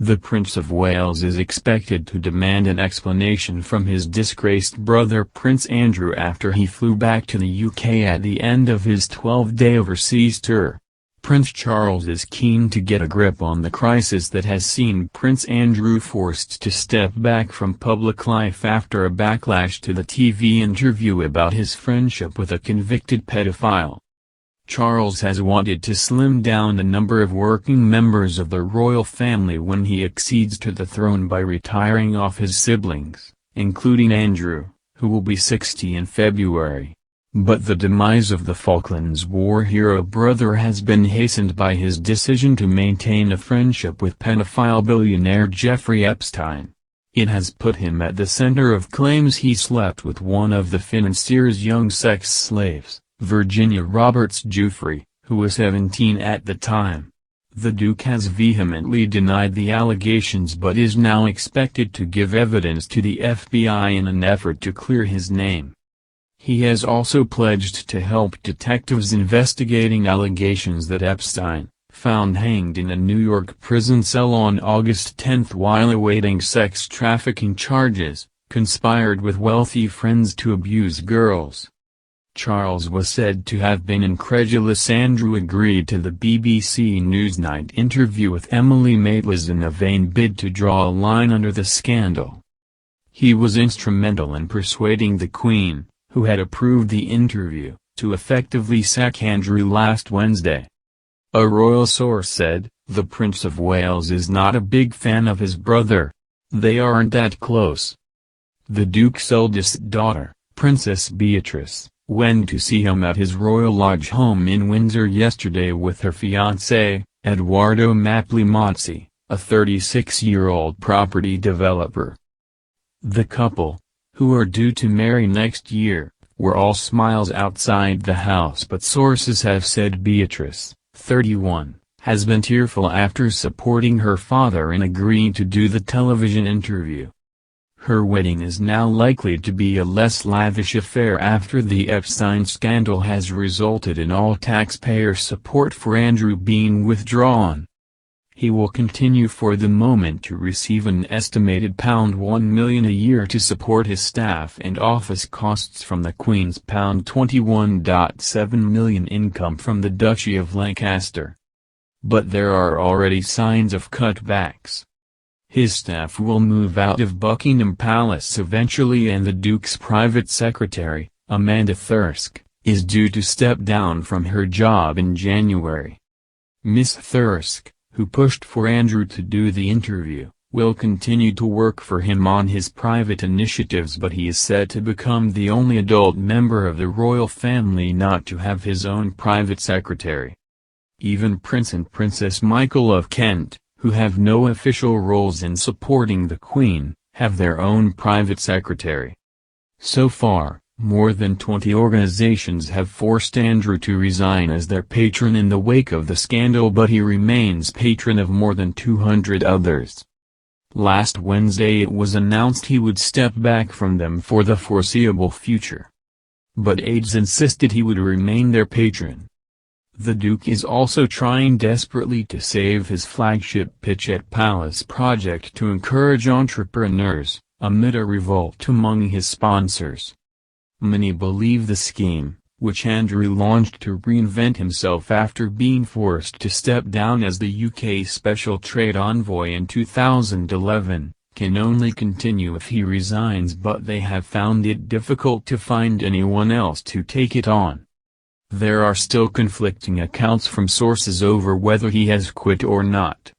The Prince of Wales is expected to demand an explanation from his disgraced brother Prince Andrew after he flew back to the UK at the end of his 12-day overseas tour. Prince Charles is keen to get a grip on the crisis that has seen Prince Andrew forced to step back from public life after a backlash to the TV interview about his friendship with a convicted pedophile. Charles has wanted to slim down the number of working members of the royal family when he accedes to the throne by retiring off his siblings, including Andrew, who will be 60 in February. But the demise of the Falklands War hero brother has been hastened by his decision to maintain a friendship with pedophile billionaire Jeffrey Epstein. It has put him at the center of claims he slept with one of the financier's young sex slaves, Virginia Roberts Giuffre, who was 17 at the time. The Duke has vehemently denied the allegations but is now expected to give evidence to the FBI in an effort to clear his name. He has also pledged to help detectives investigating allegations that Epstein, found hanged in a New York prison cell on August 10 while awaiting sex trafficking charges, conspired with wealthy friends to abuse girls. Charles was said to have been incredulous. Andrew agreed to the BBC Newsnight interview with Emily Maitlis in a vain bid to draw a line under the scandal. He was instrumental in persuading the Queen, who had approved the interview, to effectively sack Andrew last Wednesday. A royal source said, "The Prince of Wales is not a big fan of his brother. They aren't that close." The Duke's eldest daughter, Princess Beatrice, went to see him at his Royal Lodge home in Windsor yesterday with her fiancé, Edoardo Mapelli Mozzi, a 36-year-old property developer. The couple, who are due to marry next year, were all smiles outside the house, but sources have said Beatrice, 31, has been tearful after supporting her father in agreeing to do the television interview. Her wedding is now likely to be a less lavish affair after the Epstein scandal has resulted in all taxpayer support for Andrew being withdrawn. He will continue for the moment to receive an estimated £1 million a year to support his staff and office costs from the Queen's £21.7 million income from the Duchy of Lancaster. But there are already signs of cutbacks. His staff will move out of Buckingham Palace eventually, and the Duke's private secretary, Amanda Thirsk, is due to step down from her job in January. Miss Thirsk, who pushed for Andrew to do the interview, will continue to work for him on his private initiatives, but he is said to become the only adult member of the royal family not to have his own private secretary. Even Prince and Princess Michael of Kent, who have no official roles in supporting the Queen, have their own private secretary. So far, more than 20 organizations have forced Andrew to resign as their patron in the wake of the scandal, but he remains patron of more than 200 others. Last Wednesday it was announced he would step back from them for the foreseeable future. But aides insisted he would remain their patron. The Duke is also trying desperately to save his flagship Pitchett Palace project to encourage entrepreneurs, amid a revolt among his sponsors. Many believe the scheme, which Andrew launched to reinvent himself after being forced to step down as the UK Special Trade Envoy in 2011, can only continue if he resigns, but they have found it difficult to find anyone else to take it on. There are still conflicting accounts from sources over whether he has quit or not.